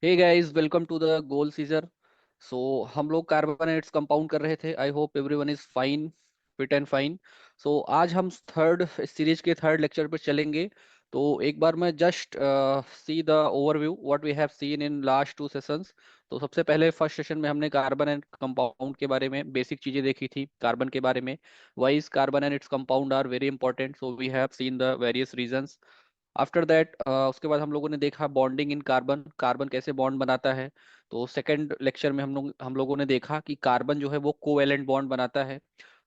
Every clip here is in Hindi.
Hey guys, welcome to the goal seizer. So हम लोग कार्बोनेट्स कंपाउंड कर रहे थे। I hope everyone is fine, fit and fine. So आज हम थर्ड सीरीज के थर्ड लेक्चर पर चलेंगे। तो एक बार मैं just see the overview what we have seen in last two sessions. तो सबसे पहले फर्स्ट सेशन में हमने कार्बन एंड कंपाउंड के बारे में बेसिक चीजें देखी थी, कार्बन के बारे में। Why is carbon and its compound are very important, so we have seen the various reasons. After that उसके बाद हम लोगों ने देखा बॉन्डिंग इन कार्बन, कार्बन कैसे बॉन्ड बनाता है। तो सेकंड लेक्चर में हम लोगों ने देखा कि कार्बन जो है वो कोवेलेंट बॉन्ड बनाता है,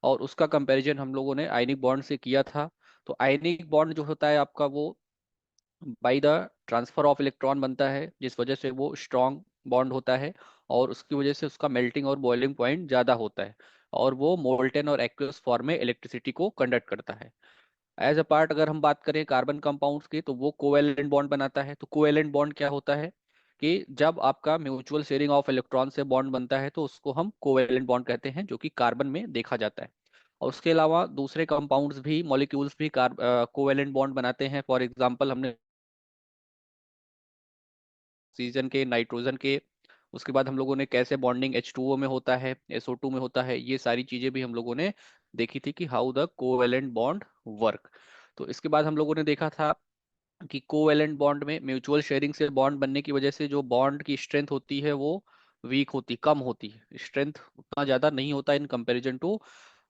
और उसका कंपैरिजन हम लोगों ने आयनिक बॉन्ड से किया था। तो आयनिक बॉन्ड जो होता है आपका, वो by the transfer of electron बनता है, जिस वजह से वो स्ट्रॉन्ग बॉन्ड होता है, और उसकी वजह से उसका मेल्टिंग और बॉइलिंग पॉइंट ज़्यादा होता है, और वो मोल्टेन और एक्वस फॉर्म में इलेक्ट्रिसिटी को कंडक्ट करता है। एज अ पार्ट अगर हम बात करें कार्बन कंपाउंड्स की, तो वो कोवेलेंट बॉन्ड बनाता है। तो कोवेलेंट बॉन्ड क्या होता है कि जब आपका म्यूचुअल शेयरिंग ऑफ इलेक्ट्रॉन से बॉन्ड बनता है तो उसको हम कोवेलेंट बॉन्ड कहते हैं, जो कि कार्बन में देखा जाता है। और उसके अलावा दूसरे कंपाउंड्स भी, मॉलिक्यूल्स भी कोवेलेंट बॉन्ड बनाते हैं। फॉर एग्जांपल हमने ऑक्सीजन के, नाइट्रोजन के, उसके बाद हम लोगों ने कैसे बॉन्डिंग H2O में होता है, SO2 में होता है, ये सारी चीजें भी हम लोगों ने देखी थी कि how the covalent bond work. तो इसके बाद हम लोगों ने देखा था कि कोवेलेंट बॉन्ड में म्यूचुअल शेयरिंग से बॉन्ड बनने की वजह से जो बॉन्ड की स्ट्रेंथ होती है वो वीक होती, कम होती है, स्ट्रेंथ उतना ज्यादा नहीं होता in comparison to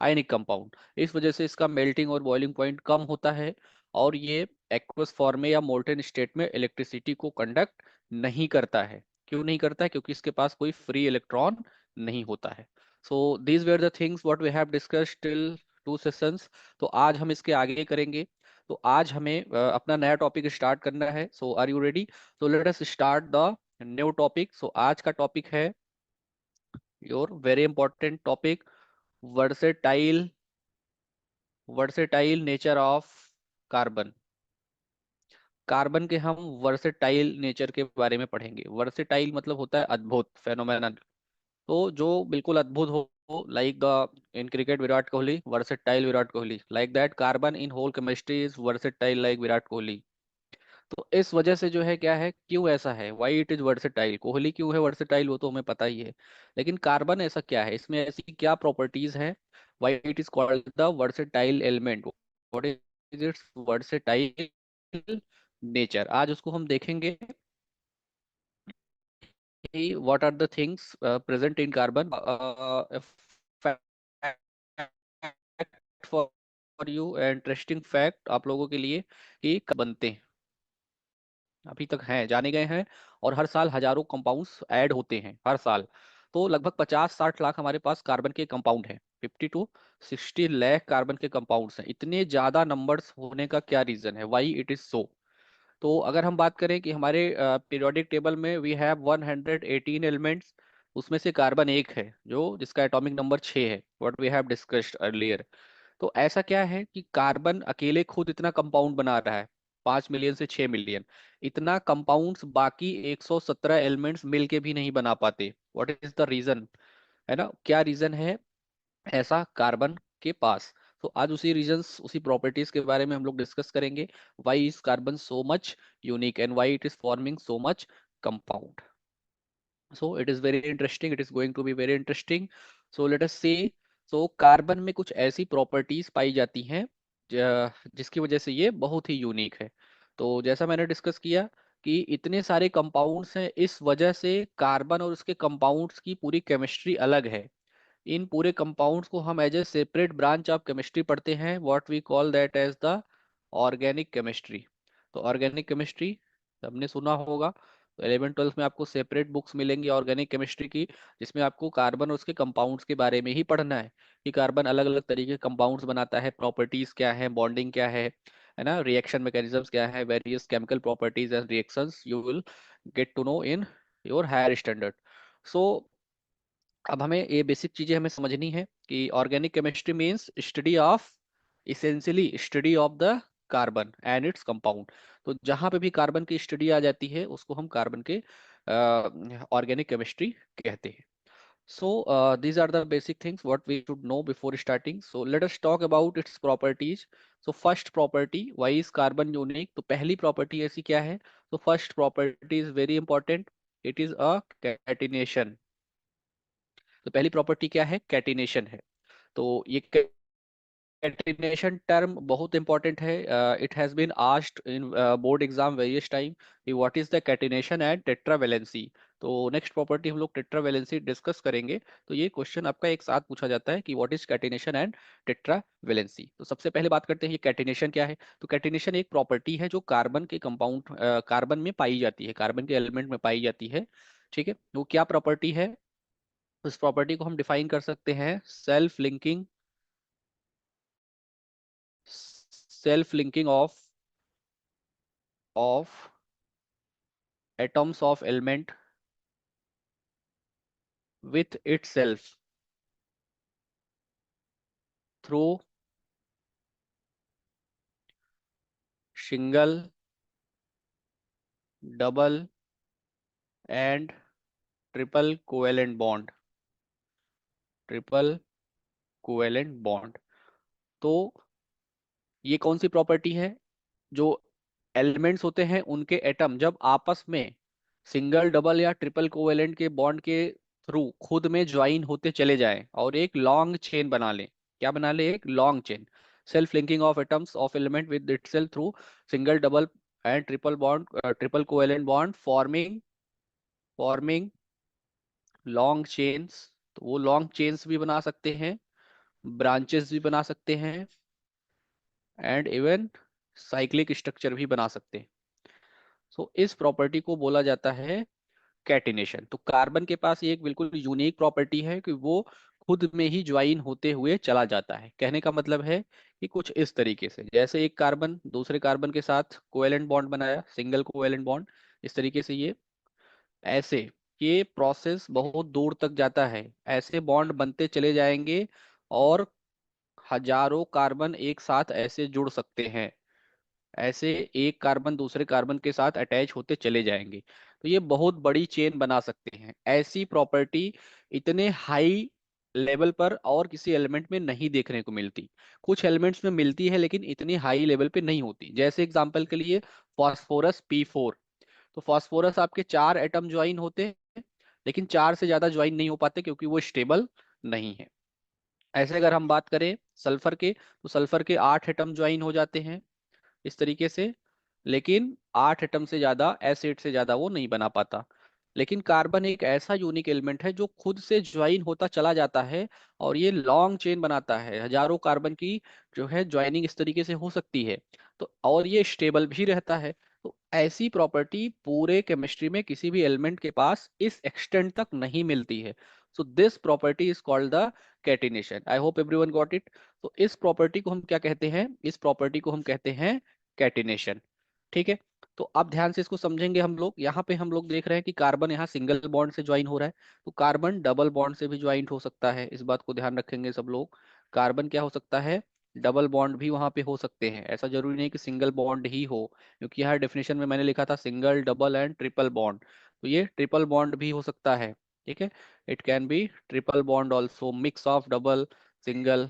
ionic compound. इस वजह से इसका मेल्टिंग और बॉइलिंग पॉइंट कम होता है, और ये एक्वस फॉर्म में या मोल्टेन स्टेट में इलेक्ट्रिसिटी को कंडक्ट नहीं करता है। क्यों नहीं करता है? क्योंकि इसके पास कोई फ्री इलेक्ट्रॉन नहीं होता है। So these were the things what we have discussed till two sessions. तो आज हम इसके आगे करेंगे। तो आज हमें अपना नया टॉपिक स्टार्ट करना है। So are you ready? So let us start the new topic. So आज का टॉपिक है your very important topic, versatile, versatile nature of carbon. Carbon के हम वर्सेटाइल नेचर के बारे में पढ़ेंगे। वर्सेटाइल मतलब होता है अद्भुत, फेनोमेनल। तो जो बिल्कुल अद्भुत हो, like the in cricket Virat Kohli, versatile Virat Kohli, like that carbon in whole chemistry is versatile like Virat Kohli. तो इस वजह से जो है, क्या है, क्यों ऐसा है, why it is versatile, Kohli क्यों है वर्सेटाइल वो तो हमें पता ही है, लेकिन कार्बन ऐसा क्या है, इसमें ऐसी क्या प्रॉपर्टीज है, why it is called the versatile element, what is its versatile nature. आज उसको हम देखेंगे कि what are the things present in carbon. For you, interesting fact आप लोगों के लिए, कि बनते हैं, अभी तक हैं, जाने गए हैं, और हर साल हजारों कंपाउंड्स ऐड होते हैं हर साल। तो लगभग 50-60 लाख हमारे पास कार्बन के कंपाउंड हैं, 50 to 60 लाख कार्बन के कंपाउंड्स हैं। इतने ज्यादा नंबर्स होने का क्या रीजन है, वाई इट इज सो? तो अगर हम बात करें कि हमारे पीरियोडिक टेबल में वी हैव 118 एलिमेंट्स, उसमें से कार्बन एक है जो जिसका एटॉमिक नंबर 6 है, what we have discussed earlier. तो ऐसा क्या है कि कार्बन अकेले खुद इतना कंपाउंड बना रहा है, 5 मिलियन से 6 मिलियन, इतना कंपाउंड्स बाकी 117 एलिमेंट्स मिलके भी नहीं बना पाते। What is the reason? है ना, क्या रीजन है ऐसा कार्बन के पास? तो आज उसी रीजंस, उसी प्रॉपर्टीज के बारे में हम लोग डिस्कस करेंगे। Why is carbon so much unique and why it is forming so much compound? So it is very interesting, it is going to be very interesting. So let us see. So carbon में कुछ ऐसी प्रॉपर्टीज पाई जाती हैं जिसकी वजह से ये बहुत ही यूनिक है। तो जैसा मैंने डिस्कस किया कि इतने सारे कंपाउंड्स हैं, इस वजह से कार्बन और उसके कंपाउंड्स की पूरी केमिस्ट्री अलग है। इन पूरे कंपाउंड्स को हम as a separate branch of chemistry पढ़ते हैं, what we call that as the organic chemistry. तो ऑर्गेनिक केमिस्ट्री हमने सुना होगा, तो 11 12 में आपको सेपरेट बुक्स मिलेंगी ऑर्गेनिक केमिस्ट्री की, जिसमें आपको कार्बन और उसके कंपाउंड्स के बारे में ही पढ़ना है कि कार्बन अलग अलग तरीके के कंपाउंड्स बनाता है, प्रॉपर्टीज क्या है, बॉन्डिंग क्या है ना, रिएक्शन मैकेनिज्म्स क्या है, various chemical properties and reactions you will get to know in your higher standard. So अब हमें ये बेसिक चीजें हमें समझनी है कि organic chemistry means study of, essentially study of the carbon and its compound. तो जहां पे भी कार्बन की स्टडी आ जाती है उसको हम कार्बन के ऑर्गेनिक केमिस्ट्री कहते हैं। So these are the basic things what we should know before starting. So let us talk about its properties. So first property, why is carbon unique? तो पहली प्रॉपर्टी ऐसी क्या है? तो first property is very important, it is a catenation. तो पहली प्रॉपर्टी क्या है, कैटिनेशन है। तो ये कैटिनेशन टर्म बहुत इंपॉर्टेंट है। It has been asked in board exam various time कि what is the catenation and tetravalency. तो नेक्स्ट प्रॉपर्टी हम लोग टेट्रावेलेंसी डिस्कस करेंगे। तो ये क्वेश्चन आपका एक साथ पूछा जाता है कि what is catenation and tetravalency. तो सबसे पहले बात करते हैं ये कैटिनेशन क्या है। तो कैटिनेशन एक प्रॉपर्टी है जो कार्बन के कंपाउंड, कार्बन में पाई जाती है, कार्बन के एलिमेंट में पाई जाती है। ठीक है, वो क्या प्रॉपर्टी है? उस प्रॉपर्टी को हम डिफाइन कर सकते हैं self linking, self linking of atoms of element with itself through single, double and triple covalent bond, triple covalent bond. तो ये कौन सी प्रॉपर्टी है? जो एलिमेंट्स होते हैं उनके एटम जब आपस में सिंगल, डबल या ट्रिपल कोवेलेंट के बॉन्ड के थ्रू खुद में ज्वाइन होते चले जाएं और एक लॉन्ग चेन बना लें। क्या बना ले? एक long chain. Self linking of atoms of element with itself through single, double and triple bond, triple covalent bond forming long chains. तो वो लॉन्ग चेन्स भी बना सकते हैं, ब्रांचेस भी बना सकते हैं एंड इवन साइक्लिक स्ट्रक्चर भी बना सकते हैं। सो इस प्रॉपर्टी को बोला जाता है कैटिनेशन। तो कार्बन के पास ये एक बिल्कुल यूनिक प्रॉपर्टी है कि वो खुद में ही ज्वाइन होते हुए चला जाता है। कहने का मतलब है कि कुछ इस तरीके से, जैसे एक कार्बन दूसरे कार्बन के साथ कोवेलेंट बॉन्ड बनाया, सिंगल कोवेलेंट बॉन्ड, इस तरीके से ये ऐसे, ये प्रोसेस बहुत दूर तक जाता है। ऐसे बॉन्ड बनते चले जाएंगे और हजारों कार्बन एक साथ ऐसे जुड़ सकते हैं, ऐसे एक कार्बन दूसरे कार्बन के साथ अटैच होते चले जाएंगे। तो ये बहुत बड़ी चेन बना सकते हैं। ऐसी प्रॉपर्टी इतने हाई लेवल पर और किसी एलिमेंट में नहीं देखने को मिलती। कुछ एलिमेंट्स में मिलती है लेकिन इतनी हाई लेवल पे नहीं होती। जैसे एग्जांपल के लिए फास्फोरस P4। तो फास्फोरस आपके 4 एटम ज्वाइन होते हैं लेकिन 4 से ज्यादा ज्वाइन नहीं हो पाते क्योंकि वो स्टेबल नहीं है। ऐसे अगर हम बात करें सल्फर के, तो सल्फर के 8 एटम ज्वाइन हो जाते हैं इस तरीके से, लेकिन 8 एटम से ज्यादा, एसिड से ज्यादा वो नहीं बना पाता। लेकिन कार्बन एक ऐसा यूनिक एलिमेंट है जो खुद से ज्वाइन होता चला जाता है और ये लॉन्ग चेन बनाता है। हजारों कार्बन की जो है ज्वाइनिंग इस तरीके से हो सकती है। तो और ये स्टेबल भी रहता है। तो ऐसी प्रॉपर्टी पूरे केमिस्ट्री में किसी भी एलिमेंट के पास इस एक्सटेंट तक नहीं मिलती है। So this property is called the catenation. I hope everyone got it. तो इस प्रॉपर्टी को हम क्या कहते हैं? इस प्रॉपर्टी को हम कहते हैं कैटिनेशन। ठीक है, तो अब ध्यान से इसको समझेंगे हम लोग। यहाँ पे हम लोग देख रहे हैं कि कार्बन यहाँ सिंगल बॉन्ड से ज्वाइन हो रहा है, तो कार्बन डबल बॉन्ड से भी ज्वाइन हो सकता है। इस बात को ध्यान रखेंगे सब लोग। कार्बन क्या हो सकता है? डबल बॉन्ड भी वहां पे हो सकते हैं। ऐसा जरूरी नहीं कि सिंगल बॉन्ड ही हो, क्योंकि यहाँ डेफिनेशन में मैंने लिखा था single, double and triple bond. तो ये ट्रिपल बॉन्ड भी हो सकता है। ठीक है, it can be triple bond also, mix of double, single,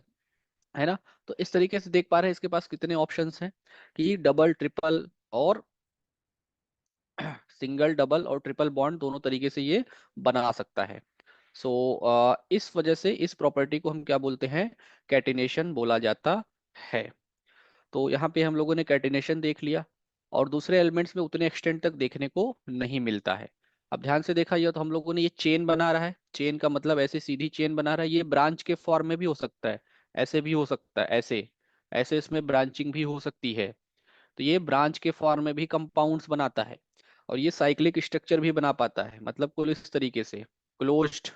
है ना। तो इस तरीके से देख पा रहे हैं इसके पास कितने ऑप्शंस हैं कि डबल, ट्रिपल और सिंगल, डबल और ट्रिपल बॉन्ड दोनों तरीके से ये बना सकता है। सो इस वजह से इस प्रॉपर्टी को हम क्या बोलते हैं? कैटिनेशन बोला जाता है। तो यहाँ पे हम लोगों ने कैटिनेशन देख लिया और दूसरे एलिमेंट्स में उतने एक्सटेंट तक देखने को नहीं मिलता है। अब ध्यान से देखा जाए तो हम लोगों ने ये चेन बना रहा है, चेन का मतलब ऐसे सीधी चेन बना रहा है। ये ब्रांच के फॉर्म में भी हो सकता है, ऐसे भी हो सकता है, ऐसे ऐसे इसमें ब्रांचिंग भी हो सकती है। तो ये ब्रांच के फॉर्म में भी कंपाउंड्स बनाता है और ये साइक्लिक स्ट्रक्चर भी बना पाता है। मतलब कुल इस तरीके से क्लोज्ड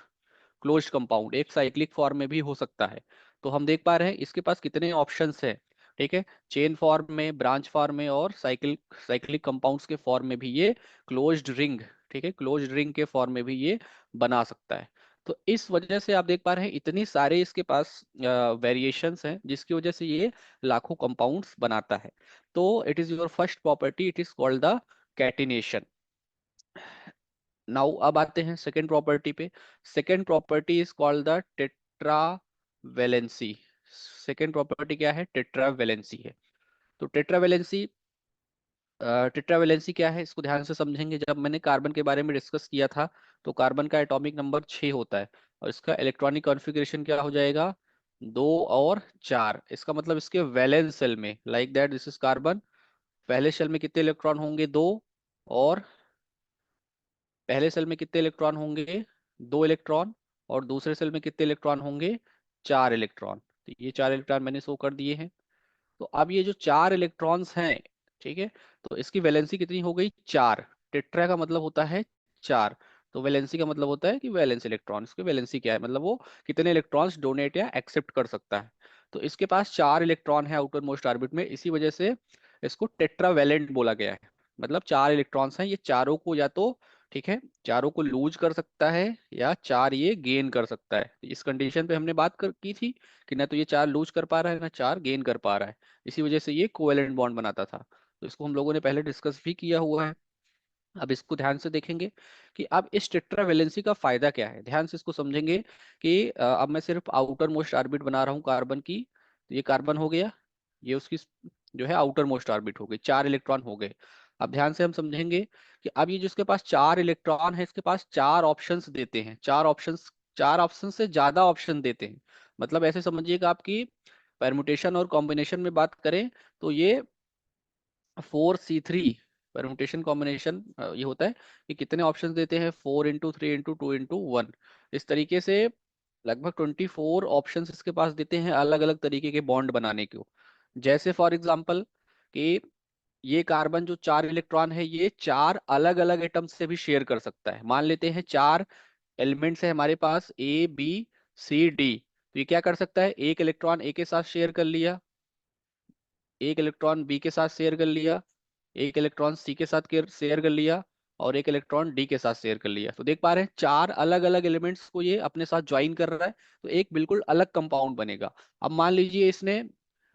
क्लोज्ड कंपाउंड एक साइक्लिक फॉर्म में भी हो सकता है। तो हम देख पा रहे हैं इसके पास कितने ऑप्शंस हैं। ठीक है, चेन फॉर्म में, ब्रांच फॉर्म में और साइक्लिक साइक्लिक कंपाउंड्स के फॉर्म में भी ये क्लोज्ड रिंग, ठीक है, क्लोज्ड रिंग के फॉर्म में भी ये बना सकता है। तो इस वजह से आप देख पा रहे हैं इतनी सारे इसके पास वेरिएशंस हैं जिसकी वजह से ये लाखों कंपाउंड्स बनाता है। तो it is your first property, it is called the catenation. Now अब आते हैं सेकेंड प्रॉपर्टी पे। Second property is called the tetravalency. Second property क्या है? टेट्रावेलेंसी है। तो टेट्रावेलेंसी टेट्रावेलेंसी क्या है इसको ध्यान से समझेंगे। जब मैंने कार्बन के बारे में डिस्कस किया था तो कार्बन का एटॉमिक नंबर 6 होता है और इसका इलेक्ट्रॉनिक कॉन्फ़िगरेशन क्या हो जाएगा, 2 और 4। इसका मतलब इसके वैलेंस सेल में, like that this is carbon, पहले शेल में कितने इलेक्ट्रॉन होंगे, 2। और पहले सेल में कितने इलेक्ट्रॉन होंगे, 2 इलेक्ट्रॉन। और दूसरे सेल में कितने इलेक्ट्रॉन होंगे, 4 इलेक्ट्रॉन। तो ये 4 इलेक्ट्रॉन मैंने शो कर दिए हैं। तो अब ये जो 4 इलेक्ट्रॉन्स हैं, ठीक है, तो इसकी वैलेंसी कितनी हो गई, 4। टेट्रा का मतलब होता है 4। तो वैलेंसी का मतलब होता है कि वैलेंस इलेक्ट्रॉन, इसकी वैलेंसी क्या है, मतलब वो कितने इलेक्ट्रॉन्स डोनेट या एक्सेप्ट कर सकता है। तो इसके पास 4 इलेक्ट्रॉन है आउटर मोस्ट ऑर्बिट में, इसी वजह से इसको टेट्रावेलेंट बोला गया है। मतलब 4 इलेक्ट्रॉन्स हैं, ये चारों को या तो, ठीक है, चारों को लूज कर सकता है या 4 ये गेन कर सकता है। इस कंडीशन पे हमने की थी कि ना तो ये 4 लूज कर पा रहा है ना 4 गेन कर पा रहा है। इसी वजह से ये कोवेलेंट बॉन्ड बनाता था। तो इसको हम लोगों ने पहले डिस्कस भी किया हुआ है। अब इसको ध्यान से देखेंगे कि अब इस टेट्रावेलेंसी का फायदा क्या है, ध्यान से इसको समझेंगे कि अब मैं सिर्फ आउटर मोस्ट ऑर्बिट बना रहा हूँ कार्बन की। तो ये कार्बन हो गया, ये उसकी जो है आउटर मोस्ट ऑर्बिट हो गई, 4 इलेक्ट्रॉन हो गए। अब ध्यान से हम समझेंगे कि अब ये जिसके पास 4 इलेक्ट्रॉन है, इसके पास 4 ऑप्शंस देते हैं, 4 ऑप्शंस, 4 ऑप्शन से ज्यादा ऑप्शन देते हैं। मतलब ऐसे समझिएगा आपकी परमुटेशन और कॉम्बिनेशन में बात करें तो ये 4C3 परम्यूटेशन कॉम्बिनेशन ये होता है कि कितने ऑप्शंस देते हैं, 4 इंटू 3 इंटू 2 इंटू 1। इस तरीके से लगभग 24 ऑप्शंस इसके पास देते हैं अलग अलग तरीके के बॉन्ड बनाने को। जैसे फॉर एग्जांपल कि ये कार्बन जो 4 इलेक्ट्रॉन है ये 4 अलग अलग एटम से भी शेयर कर सकता है। मान लेते हैं 4 एलिमेंट्स है हमारे पास, A B C D। तो ये क्या कर सकता है, एक इलेक्ट्रॉन ए के साथ शेयर कर लिया, एक इलेक्ट्रॉन बी के साथ शेयर कर लिया, एक इलेक्ट्रॉन सी के साथ शेयर कर लिया, और एक इलेक्ट्रॉन डी के साथ शेयर कर लिया। तो देख पा रहे हैं 4 अलग अलग एलिमेंट्स को ये अपने साथ ज्वाइन कर रहा है, तो एक बिल्कुल अलग कंपाउंड बनेगा। अब मान लीजिए इसने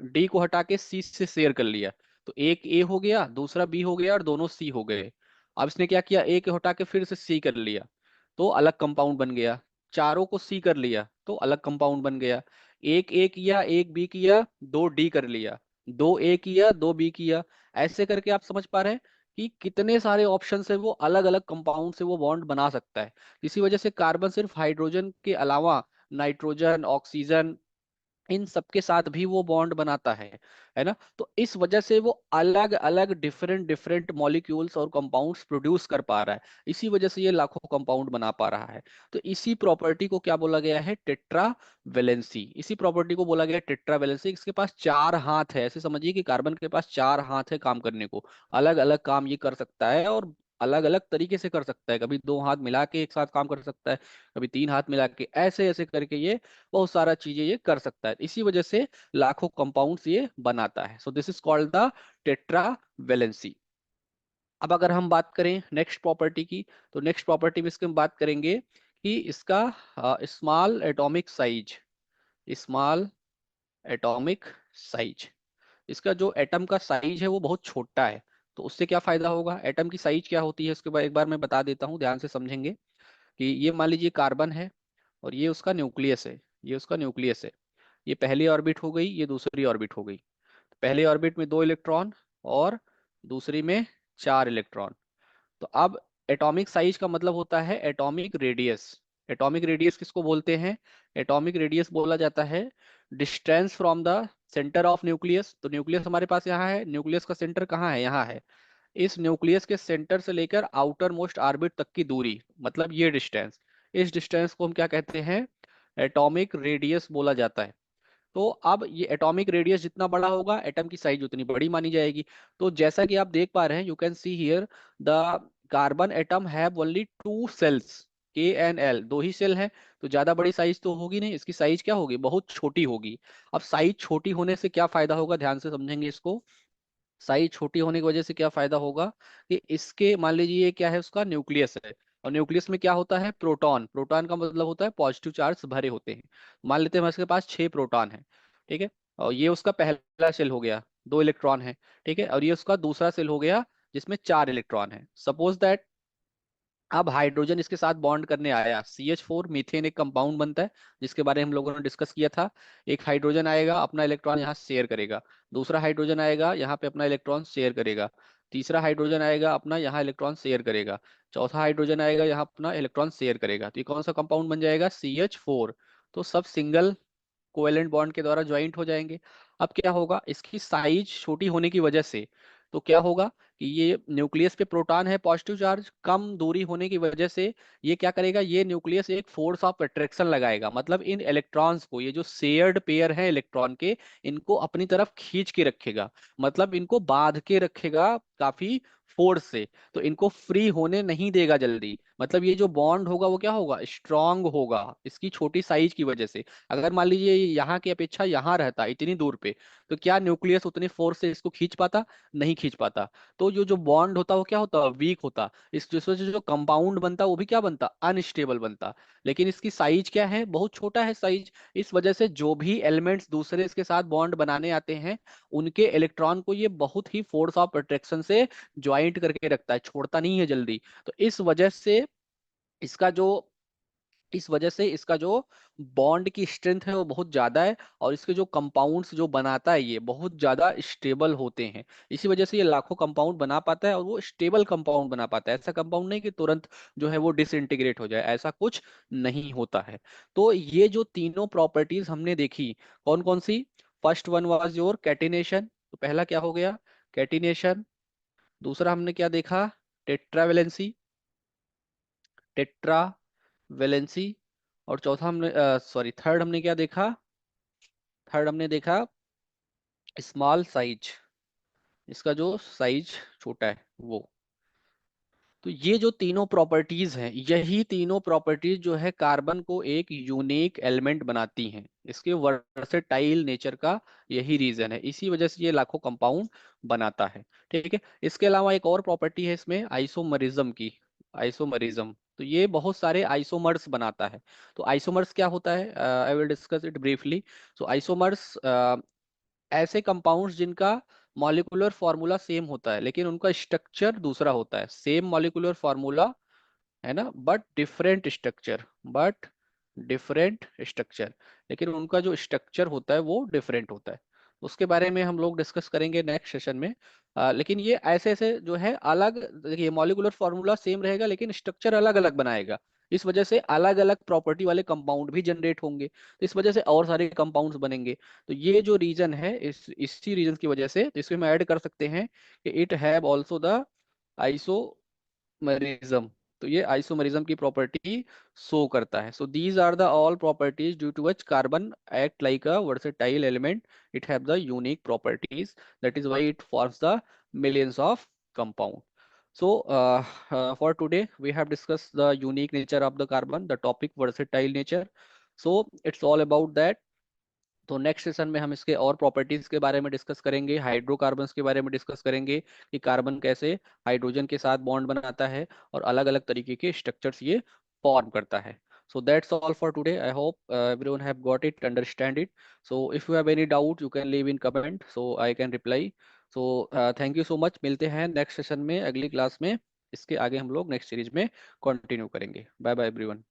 डी को हटा के सी से शेयर कर लिया, तो एक ए हो गया, दूसरा बी हो गया और दोनों सी हो गए। अब इसने क्या किया, ए को हटा के फिर से सी कर लिया, तो अलग कंपाउंड बन गया। चारों को सी कर लिया तो अलग कंपाउंड बन गया। एक ए किया, एक बी किया, दो डी कर लिया, दो ए किया, दो बी किया। ऐसे करके आप समझ पा रहे हैं कि कितने सारे ऑप्शन से वो अलग अलग कंपाउंड से वो बॉन्ड बना सकता है। इसी वजह से कार्बन सिर्फ हाइड्रोजन के अलावा नाइट्रोजन, ऑक्सीजन, इन सबके साथ भी वो बॉन्ड बनाता है ना। तो इस वजह से वो अलग अलग डिफरेंट डिफरेंट मॉलिक्यूल्स और कंपाउंड्स प्रोड्यूस कर पा रहा है। इसी वजह से ये लाखों कंपाउंड बना पा रहा है। तो इसी प्रॉपर्टी को क्या बोला गया है, टेट्रा वैलेंसी। इसी प्रॉपर्टी को बोला गया है टेट्रा वैलेंसी। इसके पास 4 हाथ है, ऐसे समझिए कि कार्बन के पास 4 हाथ है काम करने को। अलग अलग काम ये कर सकता है और अलग अलग तरीके से कर सकता है। कभी 2 हाथ मिला के एक साथ काम कर सकता है, कभी 3 हाथ मिला के, ऐसे ऐसे करके ये बहुत सारा चीजें ये कर सकता है। इसी वजह से लाखों कंपाउंड्स ये बनाता है। So this is called the tetra valency. अब अगर हम बात करें नेक्स्ट प्रॉपर्टी की, तो नेक्स्ट प्रॉपर्टी में इसके हम बात करेंगे कि इसका small atomic size, small atomic size, इसका जो एटम का साइज है वो बहुत छोटा है। तो उससे क्या फायदा होगा, एटम की साइज क्या होती है इसके बाद एक बार मैं बता देता हूँ, ध्यान से समझेंगे। कि ये मान लीजिए कार्बन है और ये उसका न्यूक्लियस है, ये उसका न्यूक्लियस है। ये पहली ऑर्बिट हो गई, ये दूसरी ऑर्बिट हो गई। पहले ऑर्बिट में 2 इलेक्ट्रॉन और दूसरी में 4 इलेक्ट्रॉन। तो अब एटॉमिक साइज का मतलब होता है एटॉमिक रेडियस। एटॉमिक रेडियस किसको बोलते हैं, एटॉमिक रेडियस बोला जाता है distance from the centre of nucleus. तो न्यूक्लियस हमारे पास यहाँ है, न्यूक्लियस का सेंटर कहाँ है, यहाँ है। इस न्यूक्लियस के सेंटर से लेकर आउटर मोस्ट ऑर्बिट तक की दूरी, मतलब ये डिस्टेंस, इस डिस्टेंस को हम क्या कहते हैं, एटॉमिक रेडियस बोला जाता है। तो अब ये एटॉमिक रेडियस जितना बड़ा होगा एटम की साइज उतनी बड़ी मानी जाएगी। तो जैसा कि आप देख पा रहे हैं, you can see here the carbon atom have only 2 shells, K and L, 2 ही सेल हैं। तो ज्यादा बड़ी साइज तो होगी नहीं, इसकी साइज क्या होगी, बहुत छोटी होगी। अब साइज छोटी होने से क्या फायदा होगा, ध्यान से समझेंगे इसको। साइज छोटी होने की वजह से क्या फायदा होगा कि इसके मान लीजिए ये क्या है, उसका न्यूक्लियस है। और न्यूक्लियस में क्या होता है, प्रोटॉन। प्रोटॉन का मतलब होता है पॉजिटिव चार्ज भरे होते हैं। मान लेते हैं हमारे पास 6 प्रोटॉन है, ठीक है। और ये उसका पहला सेल हो गया, 2 इलेक्ट्रॉन है, ठीक है। और ये उसका दूसरा सेल हो गया जिसमें 4 इलेक्ट्रॉन है। सपोज दैट अब हाइड्रोजन इसके साथ बॉन्ड करने आया, CH4 मीथेन एक कंपाउंड बनता है जिसके बारे में हम लोगों ने डिस्कस किया था। एक हाइड्रोजन आएगा अपना इलेक्ट्रॉन यहाँ शेयर करेगा, दूसरा हाइड्रोजन आएगा यहाँ पे अपना इलेक्ट्रॉन शेयर करेगा। तीसरा हाइड्रोजन आएगा अपना यहाँ इलेक्ट्रॉन शेयर करेगा, चौथा हाइड्रोजन आएगा यहाँ अपना इलेक्ट्रॉन शेयर करेगा, तो ये कौन सा कंपाउंड बन जाएगा, CH4। तो सब सिंगल कोवेलेंट बॉन्ड के द्वारा ज्वाइंट हो जाएंगे। अब क्या होगा, इसकी साइज छोटी होने की वजह से तो क्या होगा कि ये न्यूक्लियस पे प्रोटॉन है पॉजिटिव चार्ज, कम दूरी होने की वजह से ये क्या करेगा, ये न्यूक्लियस एक फोर्स ऑफ अट्रैक्शन लगाएगा, मतलब इन इलेक्ट्रॉन्स को, ये जो शेयर्ड पेयर है इलेक्ट्रॉन के, इनको अपनी तरफ खींच के रखेगा, मतलब इनको बांध के रखेगा काफी फोर्स से। तो इनको फ्री होने नहीं देगा जल्दी, मतलब ये जो बॉन्ड होगा वो क्या होगा, स्ट्रांग होगा इसकी छोटी साइज की वजह से। अगर मान लीजिए ये यहाँ की अपेक्षा यहाँ रहता इतनी दूर पे, तो क्या न्यूक्लियस उतनी फोर्स से इसको खींच पाता, नहीं खींच पाता। तो जो जो बॉन्ड होता वो क्या होता, वीक होता, इस वजह से जो कंपाउंड बनता वो भी क्या बनता, अनस्टेबल बनता। लेकिन इसकी साइज क्या है, बहुत छोटा है साइज, इस वजह से जो भी एलिमेंट्स दूसरे इसके साथ बॉन्ड बनाने आते हैं, उनके इलेक्ट्रॉन को ये बहुत ही फोर्स ऑफ अट्रैक्शन से ज्वाइंट करके रखता है, छोड़ता नहीं है जल्दी। तो इसका जो इस वजह से इसका जो बॉन्ड की स्ट्रेंथ है वो बहुत ज्यादा है, और इसके जो कंपाउंड्स जो बनाता है ये बहुत ज्यादा स्टेबल होते हैं। इसी वजह से ये लाखों कंपाउंड बना पाता है, और वो स्टेबल कंपाउंड बना पाता है, ऐसा कंपाउंड नहीं कि तुरंत जो है वो डिसइंटीग्रेट हो जाए, ऐसा कुछ नहीं होता है। तो ये जो तीनों प्रॉपर्टीज हमने देखी, कौन कौन सी, first one was your catenation, तो पहला क्या हो गया, कैटिनेशन। दूसरा हमने क्या देखा, टेट्रावेलेंसी, टेट्रा वैलेंसी। और चौथा हमने सॉरी थर्ड हमने क्या देखा, थर्ड हमने देखा स्मॉल साइज, इसका जो साइज छोटा है वो। तो ये जो तीनों प्रॉपर्टीज हैं, यही तीनों प्रॉपर्टीज जो है कार्बन को एक यूनिक एलिमेंट बनाती हैं, इसके वर्सेटाइल नेचर का यही रीजन है, इसी वजह से ये लाखों कंपाउंड बनाता है। ठीक है, इसके अलावा एक और प्रॉपर्टी है इसमें आइसोमरिज्म की, आइसोमरिज्म। तो ये बहुत सारे आइसोमर्स बनाता है। तो आइसोमर्स क्या होता है, I will discuss it briefly. So isomers ऐसे कंपाउंड्स जिनका मॉलिक्यूलर फॉर्मूला सेम होता है लेकिन उनका स्ट्रक्चर दूसरा होता है, सेम मॉलिक्यूलर फॉर्मूला है ना, but different structure, but different structure, लेकिन उनका जो स्ट्रक्चर होता है वो डिफरेंट होता है। उसके बारे में हम लोग डिस्कस करेंगे नेक्स्ट सेशन में। लेकिन ये ऐसे ऐसे जो है अलग, देखिए मॉलिक्यूलर फॉर्मूला सेम रहेगा लेकिन स्ट्रक्चर अलग अलग बनाएगा, इस वजह से अलग अलग प्रॉपर्टी वाले कंपाउंड भी जनरेट होंगे, तो इस वजह से और सारे कंपाउंड्स बनेंगे। तो ये जो रीजन है, इसी रीजन की वजह से, तो इसमें हम ऐड कर सकते हैं कि it have also the isomerism. तो ये आइसोमरिज्म की प्रॉपर्टी शो करता है। So these are the all properties due to which carbon act like a versatile element, it have the unique properties, that is why it forms the millions of compound. So for today we have discussed the unique nature of the carbon, the topic versatile nature. So it's all about that. तो नेक्स्ट सेशन में हम इसके और प्रॉपर्टीज के बारे में डिस्कस करेंगे, हाइड्रोकार्बन्स के बारे में डिस्कस करेंगे कि कार्बन कैसे हाइड्रोजन के साथ बॉन्ड बनाता है और अलग अलग तरीके के स्ट्रक्चर्स ये फॉर्म करता है। So that's all for today. I hope everyone have got it, understand it. So if you have any doubt, you can leave in comment, so I can reply. So thank you so much. मिलते हैं नेक्स्ट सेशन में, अगली क्लास में। इसके आगे हम लोग नेक्स्ट सीरीज में कंटिन्यू करेंगे। Bye bye everyone.